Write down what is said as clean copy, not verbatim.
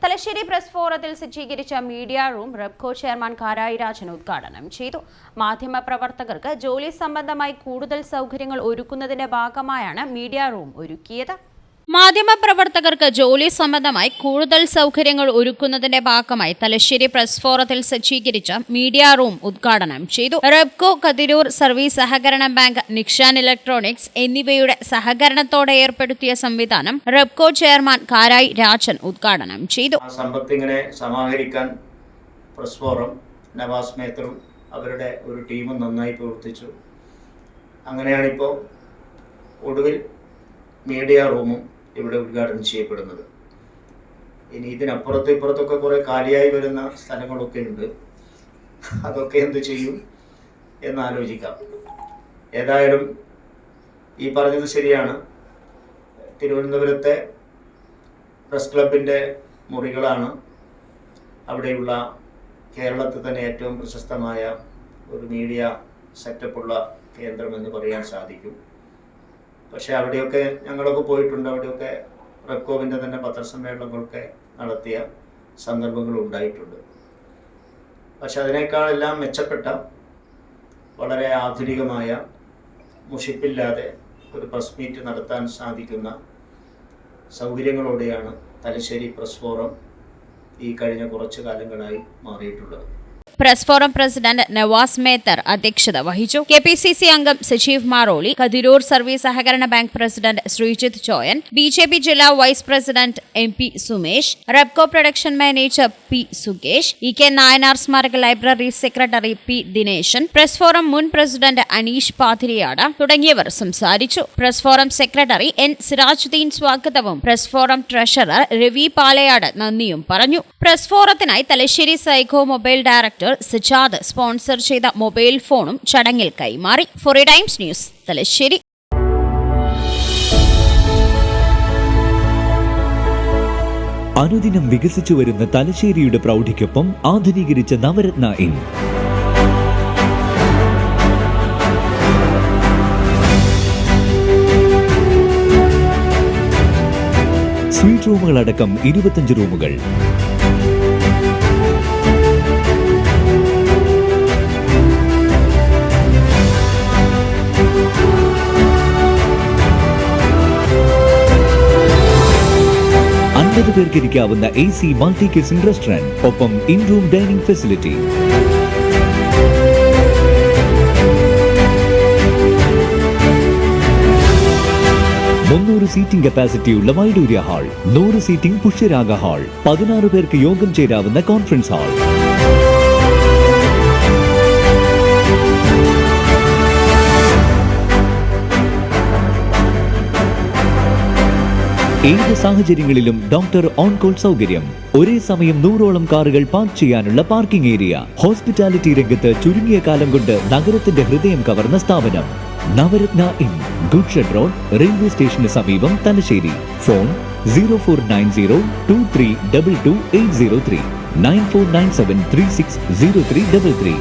Thalassery press ഫോറത്തിൽ സജ്ജീകരിച്ച media room Repco chairman Karayi Rajan ഉദ്ഘാടനം ചെയ്തു. മാധ്യമപ്രവർത്തകർക്ക് ജോലി സംബന്ധമായി കൂടുതൽ സൗകര്യങ്ങൾ ഒരുക്കുന്നതിന്റെ ഭാഗമായാണ് മീഡിയ റൂം ഒരുക്കിയത്. മാധ്യമപ്രവർത്തകർക്ക് ജോലി സംബന്ധമായി കൂടുതൽ സൗകര്യങ്ങൾ ഒരുക്കുന്നതിന്റെ ഭാഗമായി തലശ്ശേരി പ്രസ് ഫോറത്തിൽ സജ്ജീകരിച്ച മീഡിയ റൂം ഉദ്ഘാടനം ചെയ്തു. റെപ്കോ, കതിരൂർ സർവീസ് സഹകരണ ബാങ്ക്, നിക്ഷാൻ ഇലക്ട്രോണിക്സ് എന്നിവയുടെ സഹകരണത്തോടെ ഏർപ്പെടുത്തിയ സംവിധാനം റെപ്കോ ചെയർമാൻ കാരായി രാജൻ ഉദ്ഘാടനം ചെയ്തു. സമ്പത്തിങ്ങനെ സമാഹരിക്കാൻ പ്രസ് ഫോറം നവാസ് മേത്തറും അവരുടെ ഒരു ടീമും നന്നായി പ്രവർത്തിച്ചു. അങ്ങനെയാണിപ്പോൾ ഒടുവിൽ മീഡിയ റൂമും ഇവിടെ ഉദ്ഘാടനം ചെയ്യപ്പെടുന്നത്. ഇനി ഇതിനപ്പുറത്തും ഇപ്പുറത്തൊക്കെ കുറേ കാലിയായി വരുന്ന സ്ഥലങ്ങളൊക്കെ ഉണ്ട്. അതൊക്കെ എന്ത് ചെയ്യും എന്നാലോചിക്കാം. ഏതായാലും ഈ പറഞ്ഞത് ശരിയാണ്. തിരുവനന്തപുരത്തെ പ്രസ് ക്ലബിൻ്റെ മുറികളാണ് അവിടെയുള്ള കേരളത്തിൽ തന്നെ ഏറ്റവും പ്രശസ്തമായ ഒരു മീഡിയ സെറ്റപ്പുള്ള കേന്ദ്രമെന്ന് പറയാൻ സാധിക്കും. പക്ഷേ അവിടെയൊക്കെ ഞങ്ങളൊക്കെ പോയിട്ടുണ്ട്. അവിടെയൊക്കെ റെപ്കോവിൻ്റെ തന്നെ പത്രസമ്മേളനങ്ങളൊക്കെ നടത്തിയ സന്ദർഭങ്ങൾ ഉണ്ടായിട്ടുണ്ട്. പക്ഷെ അതിനേക്കാളെല്ലാം മെച്ചപ്പെട്ട വളരെ ആധുനികമായ, മുഷിപ്പില്ലാതെ ഒരു പ്രസ് മീറ്റ് നടത്താൻ സാധിക്കുന്ന സൗകര്യങ്ങളോടെയാണ് തലശ്ശേരി പ്രസ് ഫോറം ഈ കഴിഞ്ഞ കുറച്ചു കാലങ്ങളായി മാറിയിട്ടുള്ളത്. Press forum president Navas Methar അധ്യക്ഷത വഹിച്ചു. KPCC അംഗം സജീവ് മാറോളി, കതിരൂർ സർവീസ് സഹകരണ bank president Sreejith Choyan, BJP ജില്ലാ vice president MP Sumesh, Repco production manager P Sukesh, EK Nayanar സ്മാരക library secretary P Dineshan, press forum മുൻ പ്രസിഡന്റ് അനീഷ് പാതിരിയാട് തുടങ്ങിയവർ സംസാരിച്ചു. Press forum secretary N Sirajuddin സ്വാഗതവും press forum treasurer Ravi Palayad നന്ദിയും പറഞ്ഞു. പ്രസ് ഫോറത്തിനായി Thalassery psycho mobile director Sajad sponsor ചെയ്ത മൊബൈൽ ഫോണും ചടങ്ങിൽ കൈമാറി. ഫോറി ടൈംസ് ന്യൂസ്, തലശ്ശേരി. അനുദിനം വികസിച്ചു വരുന്ന തലശ്ശേരിയുടെ പ്രൗഢിക്കൊപ്പം ആധുനീകരിച്ച നവരത്ന ഇൻ സ്വീറ്റ് റൂമുകളടക്കം 25 റൂമുകൾ. പേർക്ക് ഇരിക്കാവുന്ന AC മൾട്ടി കിച്ചൺ റെസ്റ്റോറന്റ്, ഒപ്പം in room dining facility. Seating കപ്പാസിറ്റിയുള്ള വൈഡൂര്യ ഹാൾ, 100 സീറ്റിംഗ് പുഷ്യരാഗ ഹാൾ, 16 പേർക്ക് യോഗം ചേരാവുന്ന കോൺഫറൻസ് ഹാൾ. ഏത് സാഹചര്യങ്ങളിലും ഡോക്ടർ ഓൺ കോൾ സൗകര്യം. ഒരേ സമയം 100ഓളം കാറുകൾ പാർക്ക് ചെയ്യാനുള്ള പാർക്കിംഗ് ഏരിയ. ഹോസ്പിറ്റാലിറ്റി രംഗത്ത് ചുരുങ്ങിയ കാലം കൊണ്ട് നഗരത്തിന്റെ ഹൃദയം കവർന്ന സ്ഥാപനം Navaratna inn, goods shed road, railway സ്റ്റേഷന് സമീപം, തലശ്ശേരി. ഫോൺ 049023222803, 9497360333.